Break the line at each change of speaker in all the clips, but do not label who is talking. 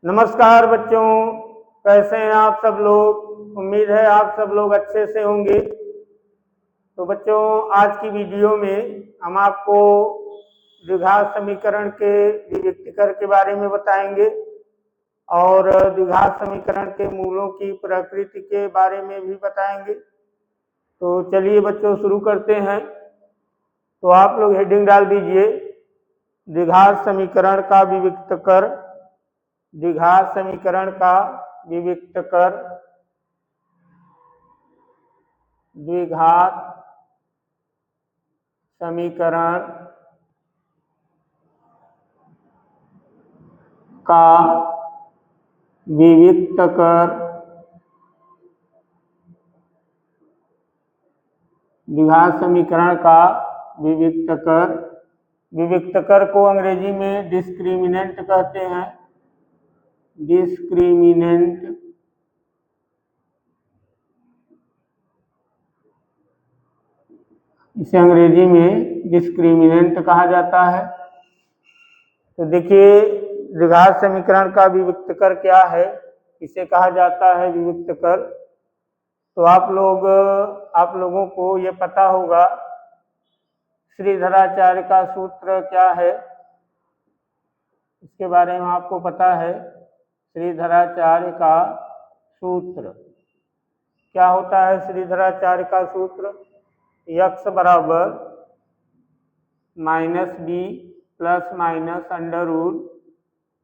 नमस्कार बच्चों, कैसे हैं आप सब लोग। उम्मीद है आप सब लोग अच्छे से होंगे। तो बच्चों, आज की वीडियो में हम आपको द्विघात समीकरण के विविक्तीकर के बारे में बताएंगे और द्विघात समीकरण के मूलों की प्रकृति के बारे में भी बताएंगे। तो चलिए बच्चों, शुरू करते हैं। तो आप लोग हेडिंग डाल दीजिए, द्विघात समीकरण का विविक्तीकर। द्विघात समीकरण का विविक्तीकर, द्विघात समीकरण का विविक्तीकर। द्विघात समीकरण का विविक्तीकर। विविक्तीकर को अंग्रेजी में डिस्क्रिमिनेंट कहते हैं। डिस्क्रिमिनेंट। इसे अंग्रेजी में डिस्क्रिमिनेंट कहा जाता है। तो देखिए, द्विघात समीकरण का विविक्तीकर क्या है, इसे कहा जाता है विविक्तीकर। तो आप लोगों को ये पता होगा श्रीधराचार्य का सूत्र क्या है, इसके बारे में आपको पता है। श्रीधराचार्य का सूत्र क्या होता है? श्रीधराचार्य का सूत्र x बराबर -b plus minus under root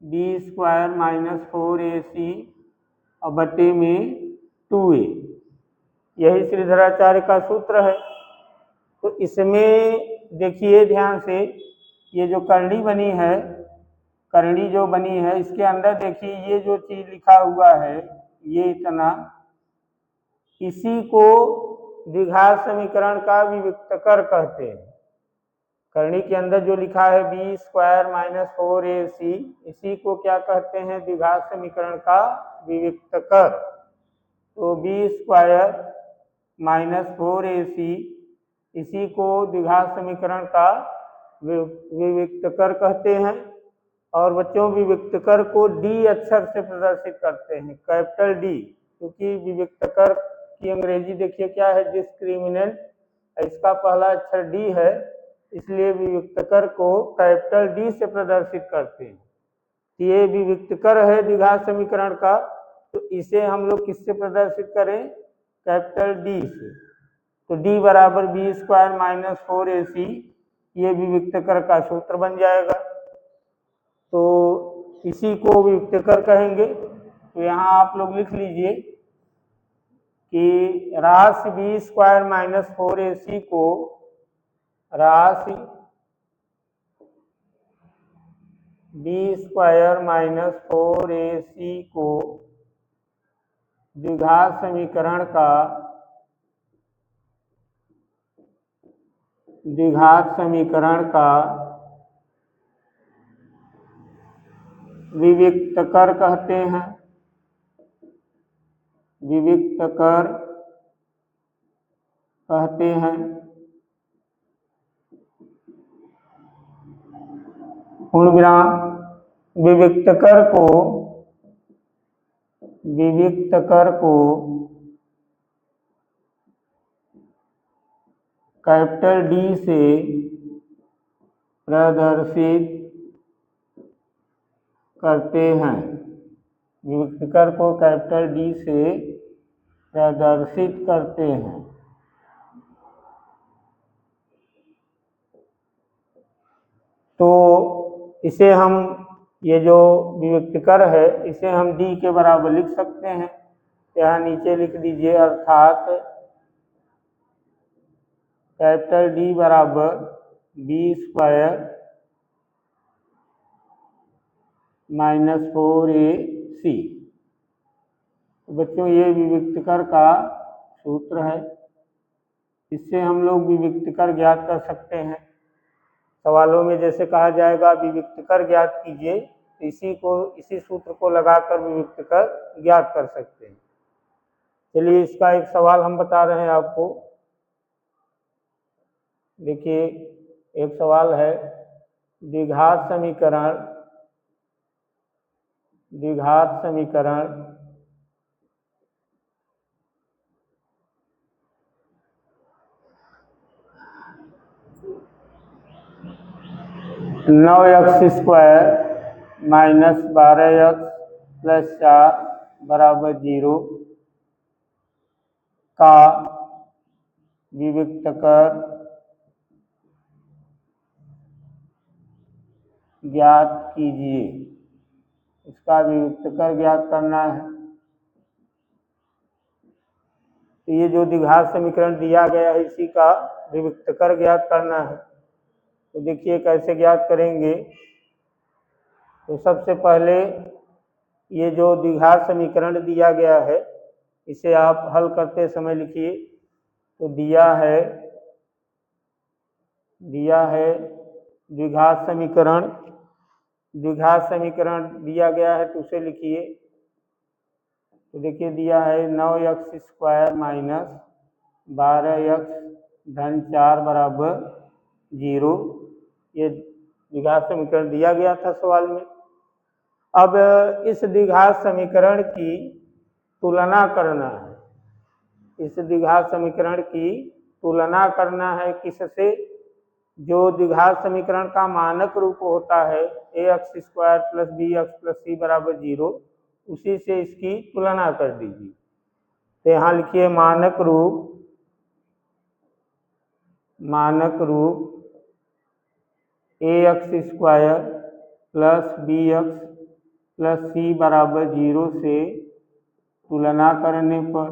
b square -4ac और बटे में 2a, यही श्रीधराचार्य का सूत्र है। तो इसमें देखिए ध्यान से, ये जो करनी बनी है, करनी जो बनी है, इसके अंदर देखिए ये जो चीज लिखा हुआ है, ये इतना, इसी को द्विघात समीकरण का विविक्तीकर कहते हैं। करनी के अंदर जो लिखा है b स्क्वायर -4ac, इसी को क्या कहते हैं? द्विघात समीकरण का विविक्तीकर। तो b स्क्वायर -4ac, इसी को द्विघात समीकरण का विविक्तीकर कहते हैं। और बच्चों, विविक्तीकर को डी अक्षर से प्रदर्शित करते हैं, कैपिटल डी, क्योंकि विविक्तीकर की अंग्रेजी देखिए क्या है? डिस्क्रिमिनेंट। इसका पहला अक्षर डी है, इसलिए विविक्तीकर को कैपिटल डी से प्रदर्शित करते हैं। ये विविक्तीकर है द्विघात समीकरण का, तो इसे हम लोग किससे प्रदर्शित करें? कैपिटल डी से। तो डी बराबर b स्क्वायर -4ac, ये विविक्तीकर का सूत्र बन जाएगा। तो इसी को विविक्तीकर कहेंगे। तो यहाँ आप लोग लिख लीजिए कि राशि b स्क्वायर -4ac को, राशि b स्क्वायर -4ac को द्विघात समीकरण का, द्विघात समीकरण का विविक्तीकर कहते हैं। विविक्तीकर कहते हैं। पूर्णविराम। विविक्तीकर को, विविक्तीकर को कैपिटल डी से प्रदर्शित करते हैं। विविक्तीकर को कैपिटल डी से प्रदर्शित करते हैं। तो इसे हम, ये जो विविक्तीकर है, इसे हम डी के बराबर लिख सकते हैं। यहाँ नीचे लिख दीजिए, अर्थात कैपिटल डी बराबर b स्क्वायर -4ac। बच्चों, ये विविक्तीकर का सूत्र है। इससे हम लोग विविक्तीकर ज्ञात कर सकते हैं। सवालों में जैसे कहा जाएगा विविक्तीकर ज्ञात कीजिए, तो इसी सूत्र को लगाकर विविक्तीकर ज्ञात कर सकते हैं। चलिए, इसका एक सवाल हम बता रहे हैं आपको। देखिए, एक सवाल है, द्विघात समीकरण, द्विघात समीकरण नौ x square minus 12x plus 4 बराबर 0 का विविक्त कर ज्ञात कीजिए। इसका विविक्त कर ज्ञात करना है। तो ये जो द्विघात समीकरण दिया गया है इसी का विविक्त कर ज्ञात करना है। तो देखिए कैसे ज्ञात करेंगे। तो सबसे पहले ये जो द्विघात समीकरण दिया गया है इसे आप हल करते समय लिखिए। तो दिया है द्विघात समीकरण दिया गया है तो उसे लिखिए। तो देखिए दिया है 9x स्क्वायर माइनस 12x धन 4 बराबर 0। ये द्विघात समीकरण दिया गया था सवाल में। अब इस द्विघात समीकरण की तुलना करना है। इस द्विघात समीकरण की तुलना करना है किससे? जो द्विघात समीकरण का मानक रूप होता है ax square plus bx plus c बराबर 0, उसी से इसकी तुलना कर दीजिए। तो यहाँ लिखिए मानक रूप ax square plus bx plus c बराबर 0 से तुलना करने पर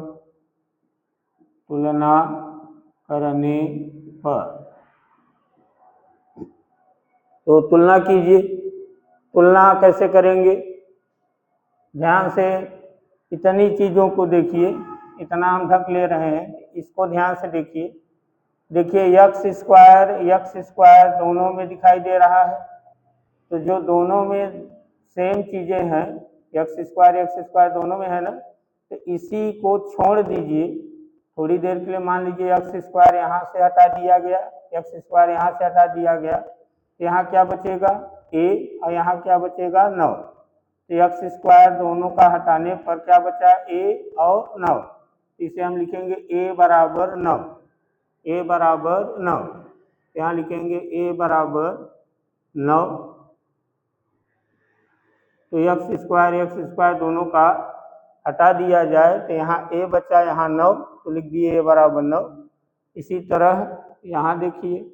तो तुलना कीजिए। तुलना कैसे करेंगे? ध्यान से इतनी चीज़ों को देखिए, इतना हम ढक ले रहे हैं, इसको ध्यान से देखिए। देखिए x स्क्वायर दोनों में दिखाई दे रहा है। तो जो दोनों में सेम चीज़ें हैं x स्क्वायर दोनों में है ना, तो इसी को छोड़ दीजिए। थोड़ी देर के लिए मान लीजिए x स्क्वायर यहाँ से हटा दिया गया, यहाँ क्या बचेगा a और यहाँ क्या बचेगा 9। तो x स्क्वायर दोनों का हटाने पर क्या बचा a और 9। इसे हम लिखेंगे a बराबर 9। यहाँ लिखेंगे a बराबर 9। तो x स्क्वायर दोनों का हटा दिया जाए तो यहाँ a बचा, यहाँ 9, तो लिख दिए a बराबर 9। इसी तरह यहाँ देखिए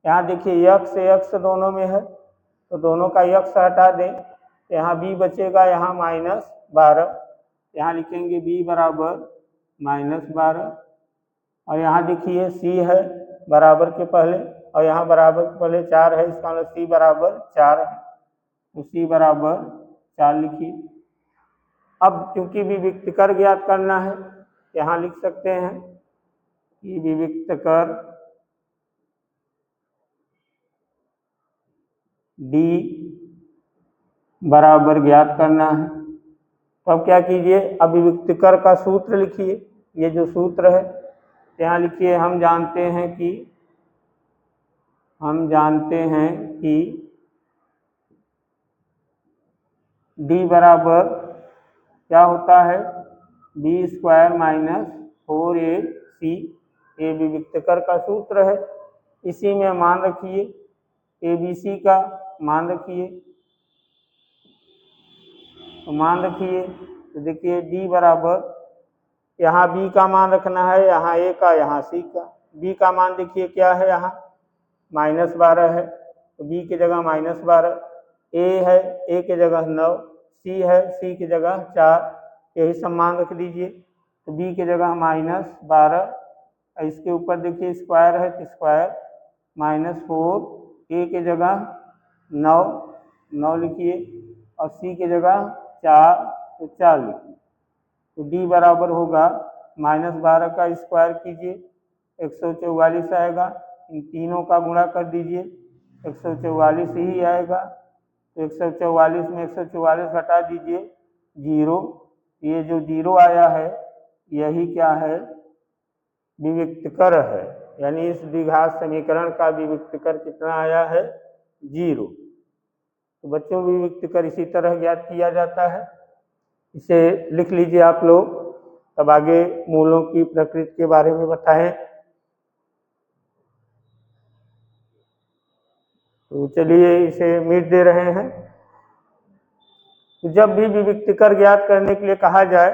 x दोनों में है तो दोनों का x हटा दें, यहाँ b बचेगा, यहाँ -12। यहाँ लिखेंगे b बराबर -12। और यहाँ देखिए c है बराबर के पहले, और यहाँ बराबर के पहले 4 है, इसका मतलब c बराबर 4 है। तो c बराबर 4 लिखिए। अब क्योंकि विविक्त कर ज्ञात करना है, यहाँ लिख सकते हैं कि विविक्त कर d बराबर ज्ञात करना है। तो अब क्या कीजिए, अब विविक्त कर का सूत्र लिखिए। ये जो सूत्र है यहाँ लिखिए, हम जानते हैं कि d बराबर क्या होता है, b स्क्वायर माइनस 4ac। ये विविक्त कर का सूत्र है। इसी में मान रखिए abc का मान रखिए। तो देखिए d बराबर, यहाँ b का मान रखना है, यहाँ a का, यहाँ c का। b का मान देखिए क्या है, यहाँ -12 है, तो b की जगह -12, a है, a की जगह 9, c है, c की जगह 4, यही सब मान रख दीजिए। तो b की जगह -12, इसके ऊपर देखिए स्क्वायर है तो स्क्वायर, -4, a की जगह 9 लिखिए, और c की जगह 4 तो 4 लिखिए। तो d बराबर होगा -12 का स्क्वायर कीजिए 144 आएगा, इन तीनों का गुणा कर दीजिए 144 ही आएगा। तो 144 में 144 घटा दीजिए 0। ये जो 0 आया है यही क्या है, विविक्त कर है। यानी इस द्विघात समीकरण का विविक्त कर कितना आया है, 0। तो बच्चों विविक्त कर इसी तरह ज्ञात किया जाता है। इसे लिख लीजिए आप लोग, तब आगे मूलों की प्रकृति के बारे में बताएं। तो चलिए इसे मिट दे रहे हैं। तो जब भी विविक्त कर ज्ञात करने के लिए कहा जाए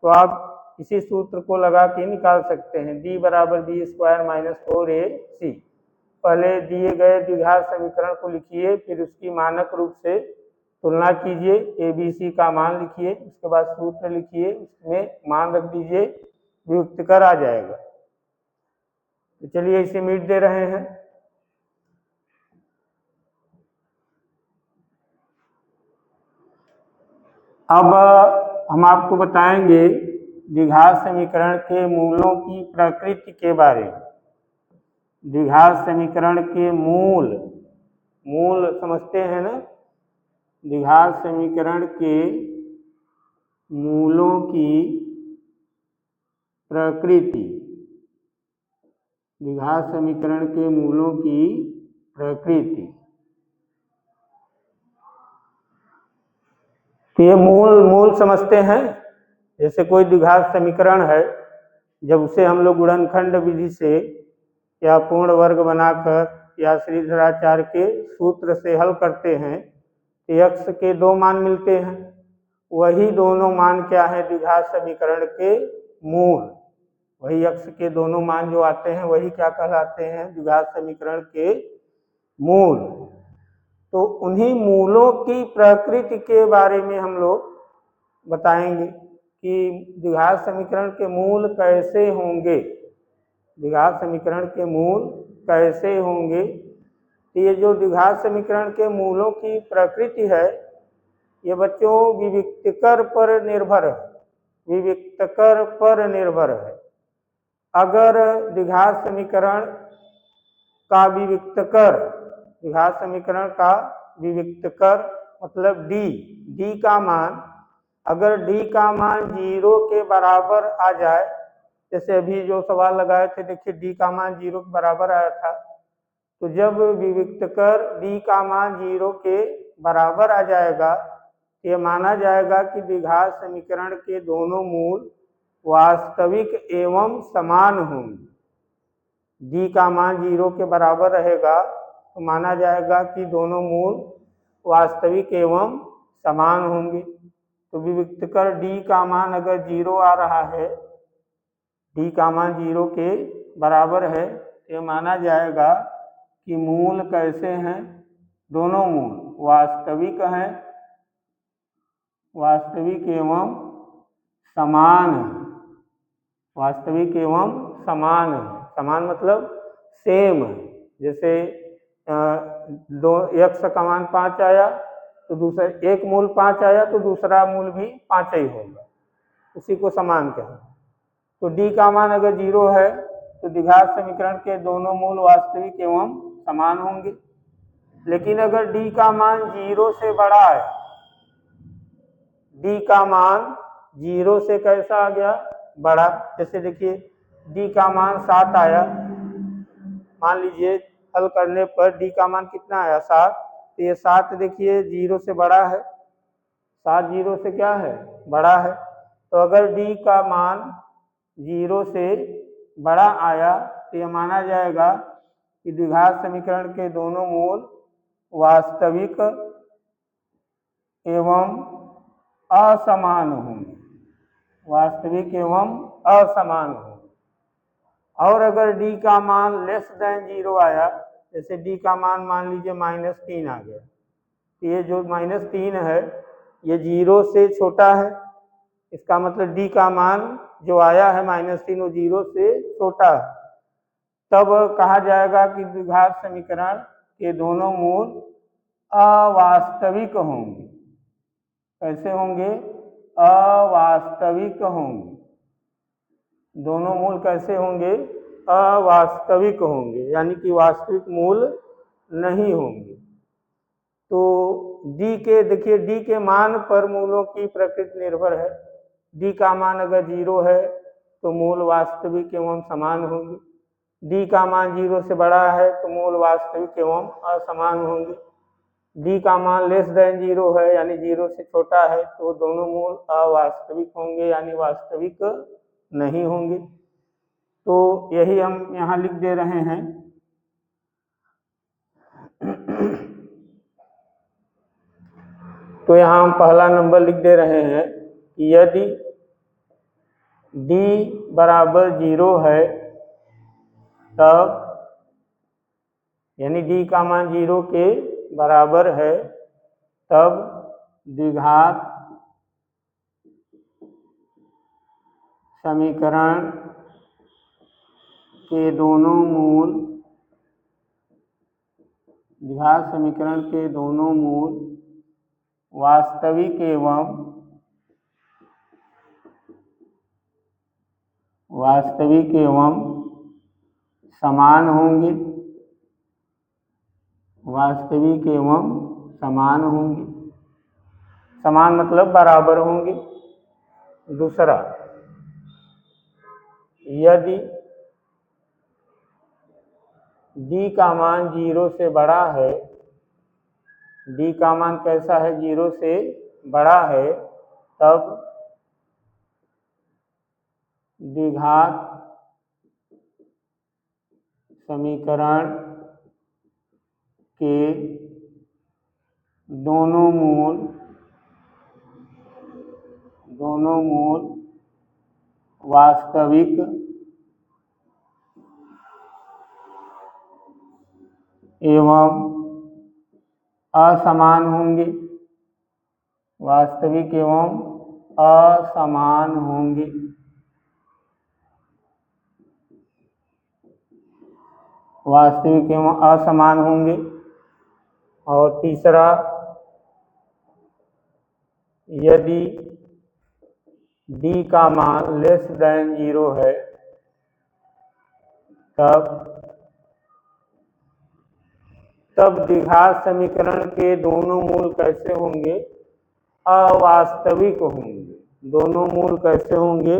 तो आप इसी सूत्र को लगा के निकाल सकते हैं, d बराबर बी स्क्वायर माइनस 4ac। पहले दिए गए द्विघात समीकरण को लिखिए, फिर उसकी मानक रूप से तुलना कीजिए, abc का मान लिखिए, उसके बाद सूत्र लिखिए, उसमें मान रख दीजिए, वियुक्त कर आ जाएगा। तो चलिए इसे मिट दे रहे हैं। अब हम आपको बताएंगे द्विघात समीकरण के मूलों की प्रकृति के बारे में। द्विघात समीकरण के मूल समझते हैं ना। द्विघात समीकरण के मूलों की प्रकृति, द्विघात समीकरण के मूलों की प्रकृति। तो ये मूल समझते हैं। जैसे कोई द्विघात समीकरण है, जब उसे हम लोग गुणनखंड विधि से या पूर्ण वर्ग बनाकर या श्रीधराचार्य के सूत्र से हल करते हैं तो x के दो मान मिलते हैं। वही दोनों मान क्या है द्विघात समीकरण के मूल। वही x के दोनों मान जो आते हैं वही क्या कहलाते हैं द्विघात समीकरण के मूल। तो उन्हीं मूलों की प्रकृति के बारे में हम लोग बताएंगे कि द्विघात समीकरण के मूल कैसे होंगे, द्विघात समीकरण के मूल कैसे होंगे। तो ये जो द्विघात समीकरण के मूलों की प्रकृति है, ये बच्चों विविक्तकर पर निर्भर है, विविक्तकर पर निर्भर है। अगर द्विघात समीकरण का विविक्तकर, द्विघात समीकरण का विविक्तकर मतलब d का मान, अगर d का मान 0 के बराबर आ जाए, जैसे अभी जो सवाल लगाए थे देखिए d का मान 0 के बराबर आया था, तो जब विविक्तकर d का मान 0 के बराबर आ जाएगा, ये माना जाएगा कि द्विघात समीकरण के दोनों मूल वास्तविक एवं समान होंगे। d का मान 0 के बराबर रहेगा तो माना जाएगा कि दोनों मूल वास्तविक एवं समान होंगे। तो विविक्तकर d का मान अगर 0 आ रहा है, d का मान 0 के बराबर है, ये माना जाएगा कि मूल कैसे हैं, दोनों मूल वास्तविक हैं, वास्तविक एवं समान है, वास्तविक एवं समान है। समान मतलब सेम है। जैसे x का मान 5 आया तो दूसरा एक मूल 5 आया तो दूसरा मूल भी 5 ही होगा, उसी को समान कहें। तो d का मान अगर 0 है तो द्विघात समीकरण के दोनों मूल वास्तविक एवं समान होंगे। लेकिन अगर d का मान 0 से बड़ा है, d का मान 0 से कैसा आ गया बड़ा, जैसे देखिए d का मान 7 आया, मान लीजिए हल करने पर d का मान कितना आया 7, तो ये 7 देखिए 0 से बड़ा है, 7 0 से क्या है बड़ा है। तो अगर d का मान 0 से बड़ा आया तो यह माना जाएगा कि द्विघात समीकरण के दोनों मूल वास्तविक एवं असमान होंगे, वास्तविक एवं असमान होंगे। और अगर d का मान लेस देन 0 आया, जैसे d का मान लीजिए -3 आ गया, तो ये जो -3 है ये 0 से छोटा है, इसका मतलब d का मान जो आया है -3 वो 0 से छोटा है। तब कहा जाएगा कि द्विघात समीकरण के दोनों मूल अवास्तविक होंगे। कैसे होंगे? अवास्तविक होंगे। दोनों मूल कैसे होंगे? अवास्तविक होंगे, यानी कि वास्तविक मूल नहीं होंगे। तो d के देखिए d के मान पर मूलों की प्रकृति निर्भर है। d का मान अगर 0 है तो मूल वास्तविक एवं समान होंगे, d का मान 0 से बड़ा है तो मूल वास्तविक एवं असमान होंगे। डी का मान लेस देन 0 है यानी 0 से छोटा है तो दोनों मूल अवास्तविक होंगे यानी वास्तविक नहीं होंगे। तो यही हम यहाँ लिख दे रहे हैं। तो यहाँ हम पहला नंबर लिख दे रहे हैं कि यदि d बराबर 0 है तब यानी d का मान 0 के बराबर है तब द्विघात समीकरण के दोनों मूल वास्तविक एवं समान होंगे। समान मतलब बराबर होंगे। दूसरा, यदि d का मान 0 से बड़ा है, d का मान कैसा है, 0 से बड़ा है, तब द्विघात समीकरण के दोनों मूल वास्तविक एवं असमान होंगे। और तीसरा, यदि d का मान लेस देन 0 है तब द्विघात समीकरण के दोनों मूल कैसे होंगे, अवास्तविक होंगे। दोनों मूल कैसे होंगे,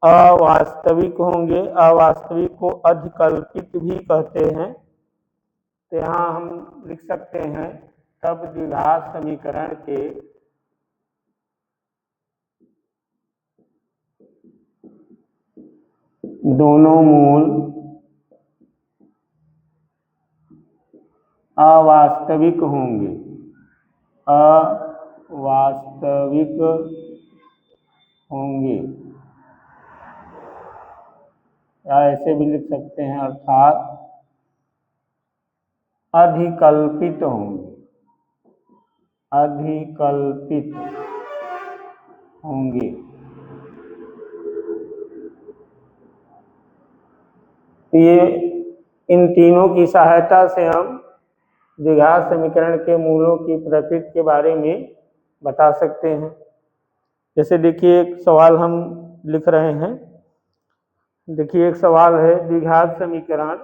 अवास्तविक होंगे। अवास्तविक को अधिकल्पित भी कहते हैं। तो यहाँ हम लिख सकते हैं तब द्विघात समीकरण के दोनों मूल अवास्तविक होंगे। या ऐसे भी लिख सकते हैं, अर्थात अधिकल्पित होंगे। ये इन तीनों की सहायता से हम द्विघात समीकरण के मूलों की प्रकृति के बारे में बता सकते हैं। जैसे देखिए एक सवाल हम लिख रहे हैं। देखिए एक सवाल है, द्विघात समीकरण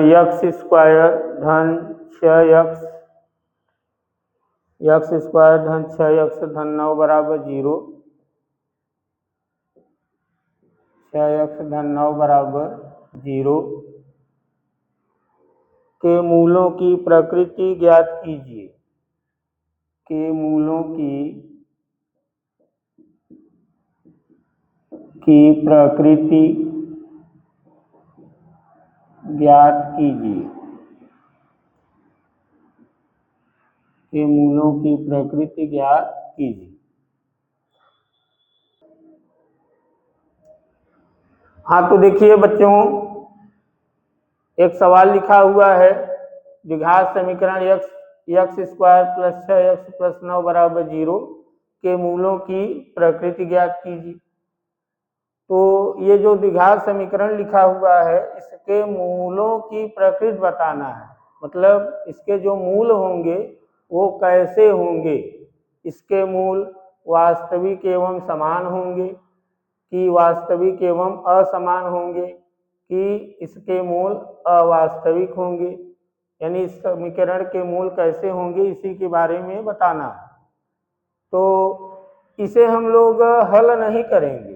x स्क्वायर धन 6x धन 9 बराबर 0, 6x धन 9 बराबर 0 के मूलों की प्रकृति ज्ञात कीजिए। के मूलों की प्रकृति ज्ञात कीजिए। के मूलों की प्रकृति ज्ञात कीजिए। हाँ तो देखिए बच्चों, एक सवाल लिखा हुआ है, द्विघात समीकरण x square plus 6x plus 9 बराबर 0 के मूलों की प्रकृति ज्ञात कीजिए। तो ये जो द्विघात समीकरण लिखा हुआ है, इसके मूलों की प्रकृति बताना है। मतलब इसके जो मूल होंगे वो कैसे होंगे। इसके मूल वास्तविक एवं समान होंगे कि वास्तविक एवं असमान होंगे कि इसके मूल अवास्तविक होंगे। यानी इस समीकरण के मूल कैसे होंगे इसी के बारे में बताना है। तो इसे हम लोग हल नहीं करेंगे।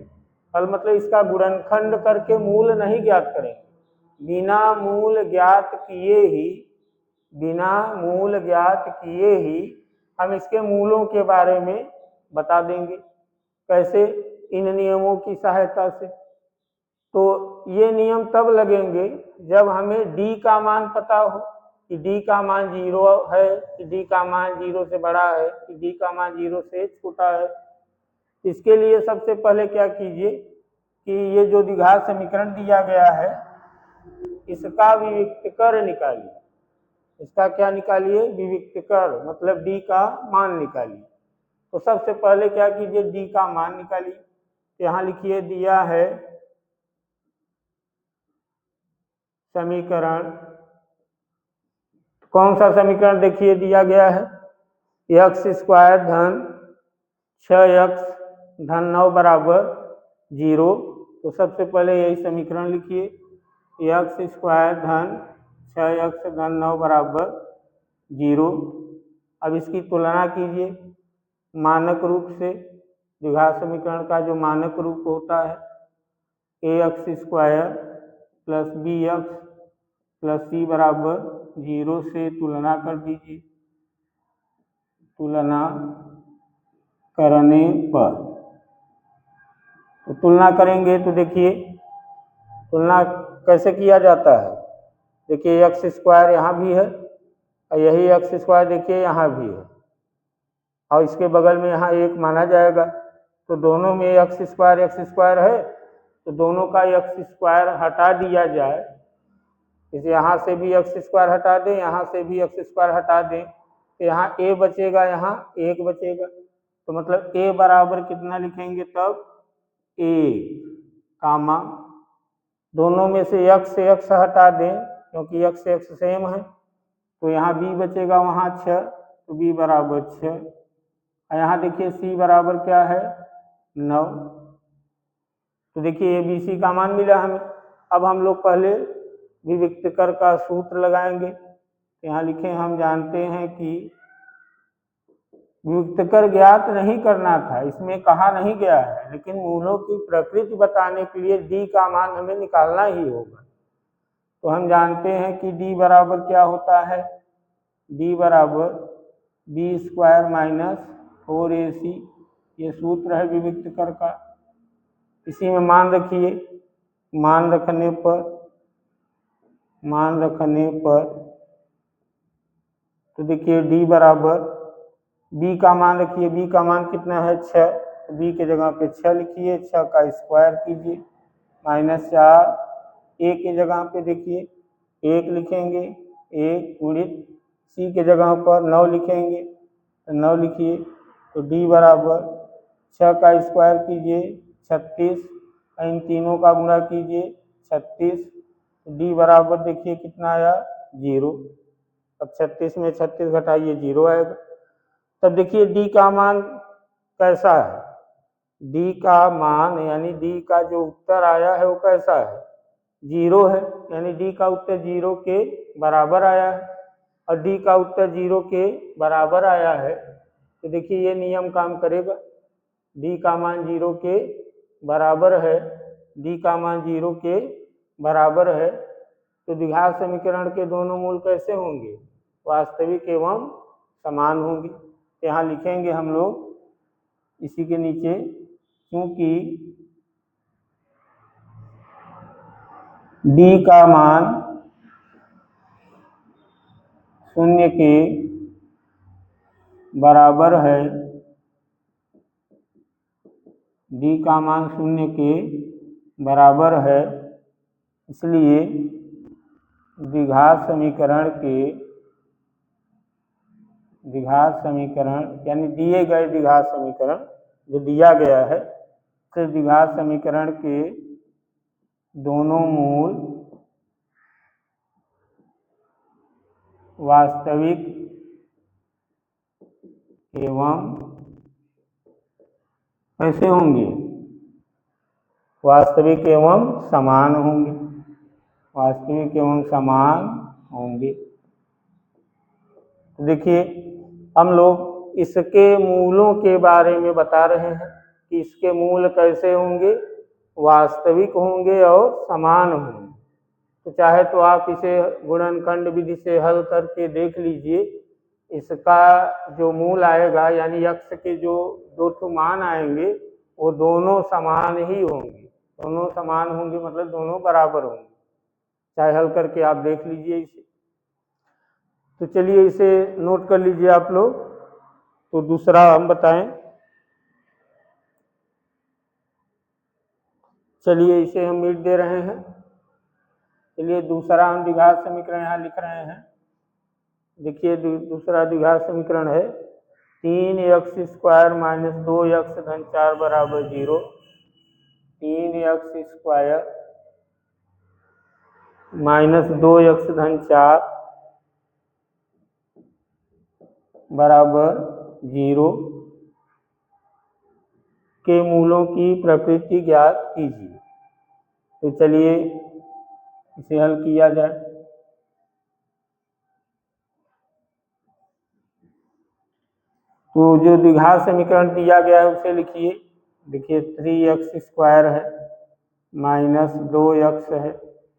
हल मतलब इसका गुणनखंड करके मूल नहीं ज्ञात करेंगे। बिना मूल ज्ञात किए ही हम इसके मूलों के बारे में बता देंगे। कैसे? इन नियमों की सहायता से। तो ये नियम तब लगेंगे जब हमें d का मान पता हो कि d का मान 0 है, कि d का मान 0 से बड़ा है, कि d का मान 0 से छोटा है। इसके लिए सबसे पहले क्या कीजिए कि ये जो द्विघात समीकरण दिया गया है इसका विविक्त कर निकालिए। इसका क्या निकालिए? विविक्त कर, मतलब d का मान निकालिए। तो सबसे पहले क्या कीजिए, d का मान निकालिए। यहाँ लिखिए, दिया है समीकरण, कौन सा समीकरण देखिए दिया गया है, x स्क्वायर धन 6x धन 9 बराबर 0। तो सबसे पहले यही समीकरण लिखिए, x स्क्वायर धन 6x धन 9 बराबर 0। अब इसकी तुलना कीजिए मानक रूप से। द्विघात समीकरण का जो मानक रूप होता है ax square plus bx plus c बराबर 0 से तुलना कर दीजिए। तुलना करने पर तो तुलना करेंगे तो देखिए तुलना कैसे किया जाता है। देखिए एक्स स्क्वायर यहाँ भी है और यही एक्स स्क्वायर देखिए यहाँ भी है और इसके बगल में यहाँ एक माना जाएगा। तो दोनों में एक्स स्क्वायर है तो दोनों का एक्स स्क्वायर हटा दिया जाए। इसे यहाँ से भी एक्स स्क्वायर हटा दें, यहाँ से भी एक्स स्क्वायर हटा दें, तो यहाँ a बचेगा, यहाँ 1 बचेगा। तो मतलब a बराबर कितना लिखेंगे तब? 1 कामा दोनों में से x हटा दें क्योंकि x सेम है। तो यहाँ b बचेगा, वहाँ 6, तो b बराबर 6। और यहाँ देखिए c बराबर क्या है? 9। तो देखिए ABC का मान मिला हमें। अब हम लोग पहले विविक्त कर का सूत्र लगाएंगे। यहाँ लिखे, हम जानते हैं कि विविक्त कर ज्ञात नहीं करना था, इसमें कहा नहीं गया है, लेकिन मूलों की प्रकृति बताने के लिए d का मान हमें निकालना ही होगा। तो हम जानते हैं कि d बराबर क्या होता है? d बराबर b स्क्वायर माइनस 4ac, ये सूत्र है विविक्त कर का। इसी में मान रखिए, मान रखने पर तो देखिए d बराबर b का मान रखिए, b का मान कितना है? 6। तो b के जगह पे 6 लिखिए, 6 का स्क्वायर कीजिए माइनस 4, a के जगह पे देखिए 1 लिखेंगे, 1 गुणित c के जगह पर 9 लिखेंगे, तो 9 लिखिए। तो d बराबर 6 का स्क्वायर कीजिए 36, इन तीनों का गुणा कीजिए 36। d बराबर देखिए कितना आया? 0। अब 36 में 36 घटाइए 0 आएगा। तब देखिए d का मान कैसा है? d का मान यानी d का जो उत्तर आया है वो कैसा है? 0 है, यानी d का उत्तर 0 के बराबर आया है। और d का उत्तर 0 के बराबर आया है तो देखिए ये नियम काम करेगा। d का मान 0 के बराबर है, d का मान 0 के बराबर है, तो द्विघात समीकरण के दोनों मूल कैसे होंगे? वास्तविक एवं समान होंगे। यहाँ लिखेंगे हम लोग इसी के नीचे, क्योंकि d का मान 0 के बराबर है, d का मान 0 के बराबर है, इसलिए द्विघात समीकरण यानी दिए गए द्विघात समीकरण जो दिया गया है, तो द्विघात समीकरण के दोनों मूल वास्तविक एवं कैसे होंगे? वास्तविक एवं समान होंगे। वास्तविक एवं समान होंगे। तो देखिए हम लोग इसके मूलों के बारे में बता रहे हैं कि इसके मूल कैसे होंगे, वास्तविक होंगे और समान होंगे। तो चाहे तो आप इसे गुणनखंड विधि से हल करके देख लीजिए। इसका जो मूल आएगा यानी x के जो दो ठो मान आएंगे वो दोनों समान ही होंगे। दोनों समान होंगे मतलब दोनों बराबर होंगे। चाहे हल करके आप देख लीजिए इसे। तो चलिए इसे नोट कर लीजिए आप लोग। तो दूसरा हम बताएं। चलिए इसे हम मिट दे रहे हैं। चलिए दूसरा हम द्विघात समीकरण यहाँ लिख रहे हैं। देखिए दूसरा द्विघात समीकरण है 3x² माइनस 2x धन 4 बराबर 0। 3x² माइनस 2x धन 4 बराबर 0 के मूलों की प्रकृति ज्ञात कीजिए। तो चलिए इसे हल किया जाए। तो जो द्विघात समीकरण दिया गया है उसे लिखिए। देखिए 3x² है माइनस 2x है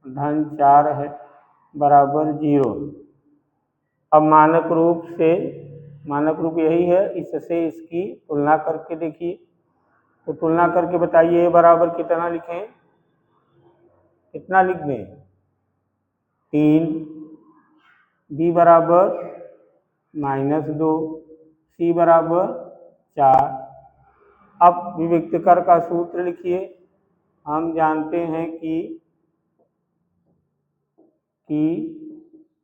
धन 4 है बराबर 0। अब मानक रूप यही है, इससे इसकी तुलना करके देखिए। तो तुलना करके बताइए बराबर कितना लिखें, कितना लिख दें? 3, b बराबर -2, c बराबर 4। अब विविक्तकर का सूत्र लिखिए। हम जानते हैं कि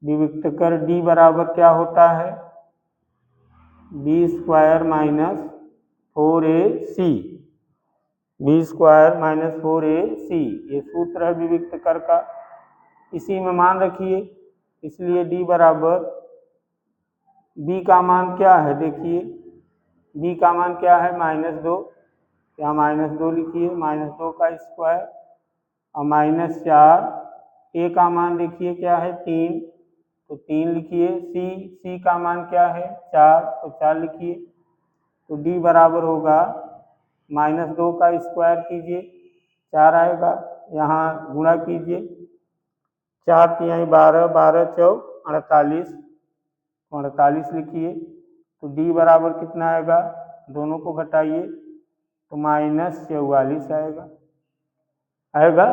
विविक्तकर d बराबर क्या होता है, b² minus 4ac। b² minus 4ac ये सूत्र है विविक्तकर का। इसी में मान रखिए। इसलिए d बराबर, b का मान क्या है देखिए, b का मान क्या है -2। यहाँ -2 लिखिए, -2 का स्क्वायर और -4। a का मान देखिए क्या है 3, तो 3 लिखिए। c का मान क्या है 4, तो 4 लिखिए। तो d बराबर होगा -2 का स्क्वायर कीजिए 4 आएगा, यहाँ गुणा कीजिए 4 तिहाई 12, 12 चौक 48, 48 लिखिए। तो d बराबर कितना आएगा, दोनों को घटाइए तो -44 आएगा।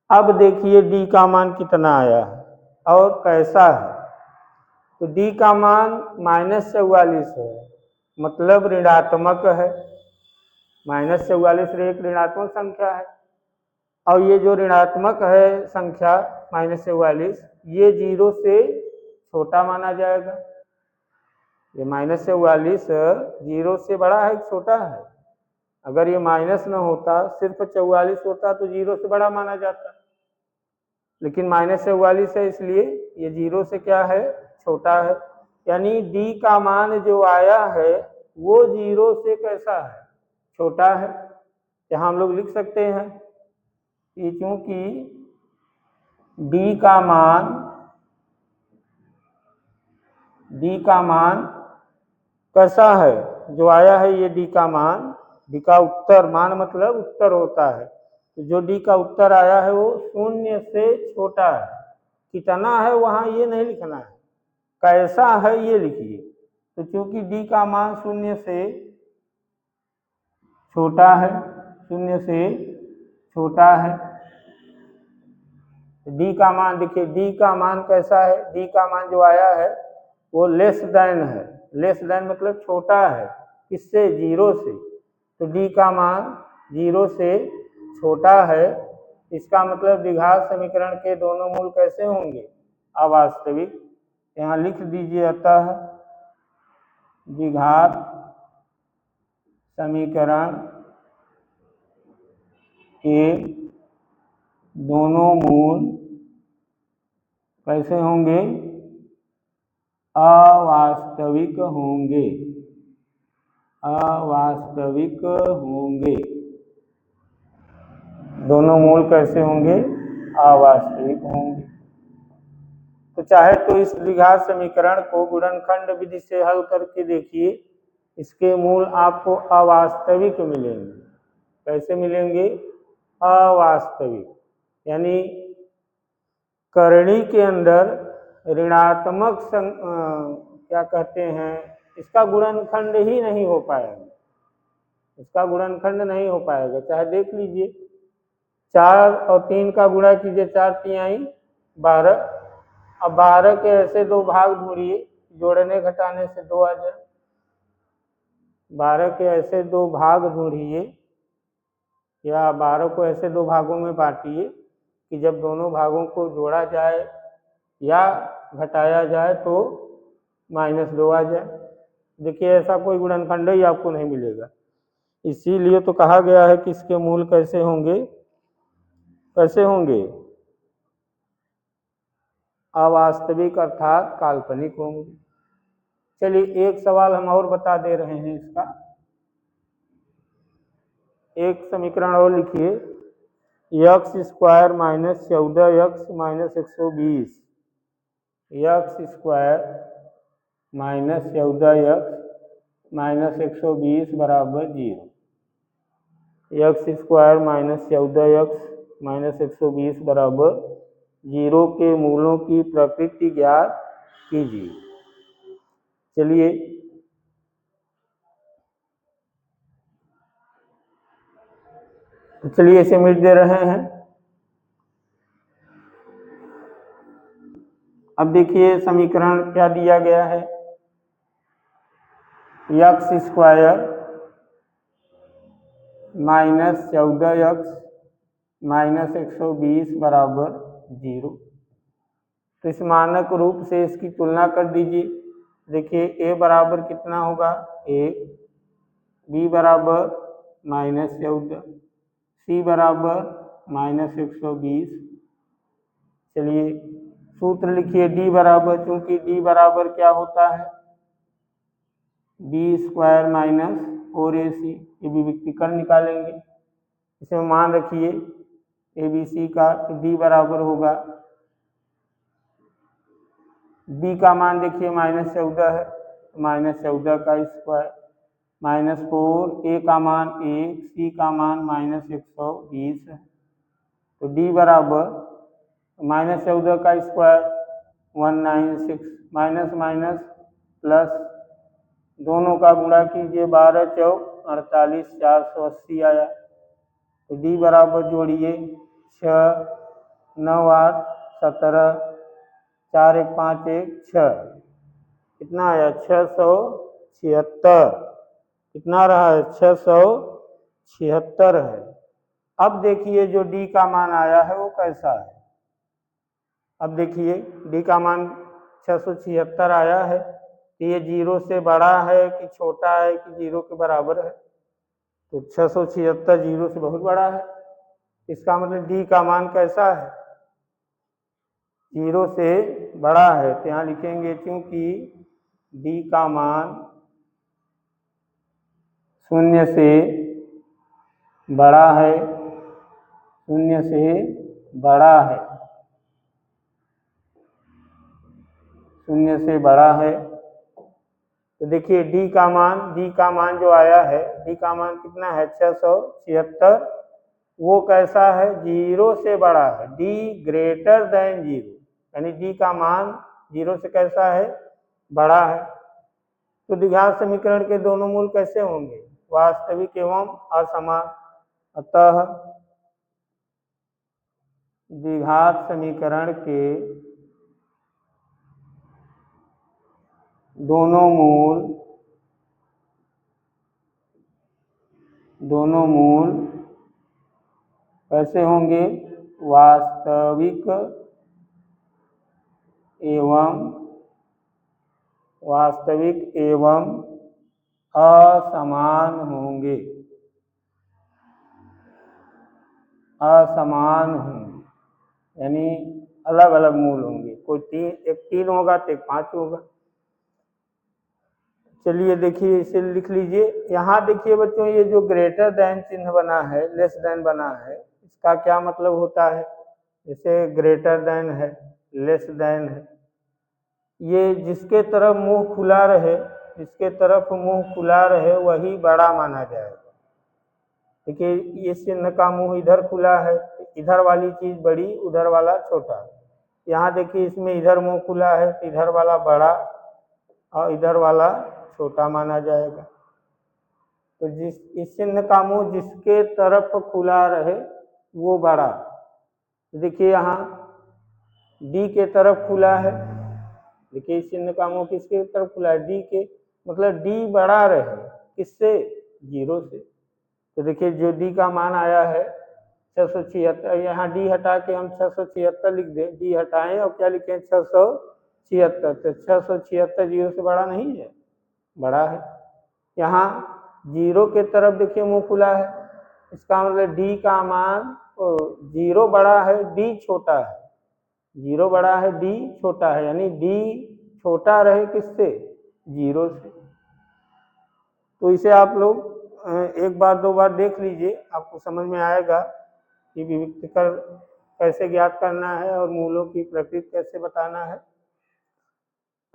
अब देखिए d का मान कितना आया और कैसा है। तो d का मान -44 है, मतलब ऋणात्मक है। -44 एक ऋणात्मक संख्या है। और ये जो ऋणात्मक है संख्या -44, ये 0 से छोटा माना जाएगा। ये -44 0 से बड़ा है छोटा है। अगर ये माइनस न होता, सिर्फ 44 होता तो 0 से बड़ा माना जाता। लेकिन -44 है इसलिए ये 0 से क्या है, छोटा है। यानी d का मान जो आया है वो 0 से कैसा है, छोटा है। यहाँ हम लोग लिख सकते हैं कि चूंकि d का मान कैसा है, जो आया है ये d का मान, d का उत्तर, मान मतलब उत्तर होता है। तो जो d का उत्तर आया है वो 0 से छोटा है। कितना है वहाँ ये नहीं लिखना है, कैसा है ये लिखिए। तो चूंकि d का मान 0 से छोटा है, 0 से छोटा है, d का मान देखिए, d का मान कैसा है, d का मान जो आया है वो लेस देन है। लेस देन मतलब छोटा है, किससे, 0 से। तो d का मान 0 से छोटा है। इसका मतलब द्विघात समीकरण के दोनों मूल कैसे होंगे, अवास्तविक। यहाँ लिख दीजिए, अतः द्विघात समीकरण के दोनों मूल कैसे होंगे, अवास्तविक होंगे। अवास्तविक होंगे। दोनों मूल कैसे होंगे, अवास्तविक होंगे। तो चाहे तो इस द्विघात समीकरण को गुणनखंड विधि से हल करके देखिए, इसके मूल आपको अवास्तविक मिलेंगे। कैसे मिलेंगे? अवास्तविक, यानी करणी के अंदर ऋणात्मक क्या कहते हैं, इसका गुणनखंड ही नहीं हो पाएगा, इसका गुणनखंड नहीं हो पाएगा। चाहे देख लीजिए, 4 और 3 का गुणा कीजिए, 4 तिहाई 12। अब 12 के ऐसे दो भाग ढूंढिए, जोड़ने घटाने से 2 आ जाए। 12 के ऐसे दो भाग ढूंढिए, या 12 को ऐसे दो भागों में बांटिए कि जब दोनों भागों को जोड़ा जाए या घटाया जाए तो -2 आ जाए। देखिए, ऐसा कोई गुणनखंड ही आपको नहीं मिलेगा। इसीलिए तो कहा गया है कि इसके मूल कैसे होंगे, कैसे होंगे? अवास्तविक अर्थात काल्पनिक होंगे। चलिए एक सवाल हम और बता दे रहे हैं इसका। एक समीकरण और लिखिए, x² - 14x - 120, x² - 14x - 120 बराबर 0। x² - 14x - 120 बराबर 0 के मूलों की प्रकृति ज्ञात कीजिए। चलिए इसे मिट दे रहे हैं। अब देखिए समीकरण क्या दिया गया है, x² - 14x - 120 बराबर 0। तो इस मानक रूप से इसकी तुलना कर दीजिए। देखिए a बराबर कितना होगा, 1, b बराबर -14, c बराबर -120। चलिए सूत्र लिखिए, d बराबर, चूंकि d बराबर क्या होता है, b² - 4ac। ये विविक्तीकरण निकालेंगे, इसमें मान रखिए abc का, तो d बराबर होगा, b का मान देखिए -14 है, -14 का स्क्वायर, -4, a का मान 1, c का मान -120 है। तो d बराबर -14 का स्क्वायर 196, माइनस माइनस प्लस, दोनों का गुणा कीजिए, 12 चौक 48, 480 आया। तो d बराबर जोड़िए, 6, 9, 8, 17, 4, 1, 5, 1, 6, कितना आया, 676। कितना रहा है, 676 है। अब देखिए जो d का मान आया है वो कैसा है। अब देखिए d का मान 676 आया है, ये 0 से बड़ा है कि छोटा है कि 0 के बराबर है, तो 676 0 से बहुत बड़ा है। इसका मतलब d का मान कैसा है, 0 से बड़ा है। तो यहाँ लिखेंगे, क्योंकि d का मान 0 से बड़ा है, 0 से बड़ा है, 0 से बड़ा है। तो देखिए d का मान जो आया है, d का मान कितना है, 676। वो कैसा है, 0 से बड़ा है, d ग्रेटर देन 0, यानी d का मान 0 से कैसा है, बड़ा है। तो द्विघात समीकरण के दोनों मूल कैसे होंगे, वास्तविक एवं असमान। अतः द्विघात समीकरण के दोनों मूल कैसे होंगे, वास्तविक एवं असमान होंगे, यानी अलग अलग मूल होंगे। कोई एक 3 होगा तो एक 5 होगा। चलिए देखिए इसे लिख लीजिए। यहाँ देखिए बच्चों, ये जो ग्रेटर देन चिन्ह बना है, लेस देन बना है, इसका क्या मतलब होता है। जैसे ग्रेटर देन है, लेस देन है, ये जिसके तरफ मुंह खुला रहे, जिसके तरफ मुंह खुला रहे वही बड़ा माना जाएगा। देखिए ये चिन्ह का मुंह इधर खुला है, इधर वाली चीज बड़ी, उधर वाला छोटा। यहाँ देखिए इसमें इधर मुंह खुला है तो इधर वाला बड़ा और इधर वाला छोटा माना जाएगा। तो इस चिन्ह का मुंह जिसके तरफ खुला रहे वो बड़ा। देखिए यहाँ डी के तरफ खुला है, देखिए इस चिन्ह का मुंह किसके तरफ खुला है, डी के, मतलब डी बड़ा रहे किससे, 0 से। तो देखिए जो डी का मान आया है 676, यहाँ डी हटा के हम 676 लिख दें, डी हटाएं और क्या लिखें 676, तो 676 0 से बड़ा नहीं है, बड़ा है। यहाँ 0 के तरफ देखिए मुंह खुला है, इसका मतलब डी का मान 0 बड़ा है, डी छोटा है, 0 बड़ा है, डी छोटा है, यानी डी छोटा रहे किससे, 0 से। तो इसे आप लोग एक बार दो बार देख लीजिए, आपको समझ में आएगा कि विविक्तकर कैसे ज्ञात करना है और मूलों की प्रकृति कैसे बताना है।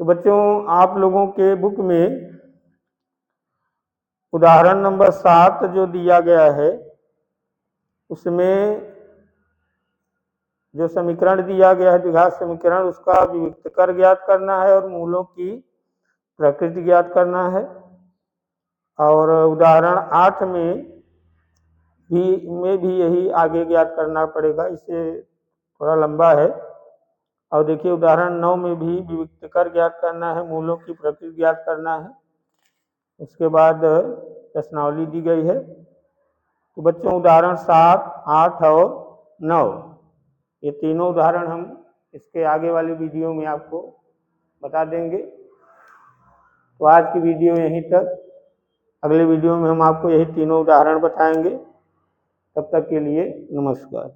तो बच्चों आप लोगों के बुक में उदाहरण नंबर 7 जो दिया गया है उसमें जो समीकरण दिया गया है द्विघात समीकरण, उसका विविक्तकर ज्ञात करना है और मूलों की प्रकृति ज्ञात करना है। और उदाहरण 8 में भी यही आगे ज्ञात करना पड़ेगा, इससे थोड़ा लंबा है। और देखिए उदाहरण 9 में भी विविक्तकर ज्ञात करना है, मूलों की प्रकृति ज्ञात करना है। उसके बाद प्रश्नावली दी गई है। तो बच्चों उदाहरण 7, 8 और 9 ये तीनों उदाहरण हम इसके आगे वाली वीडियो में आपको बता देंगे। तो आज की वीडियो यहीं तक, अगले वीडियो में हम आपको यही तीनों उदाहरण बताएंगे। तब तक के लिए नमस्कार।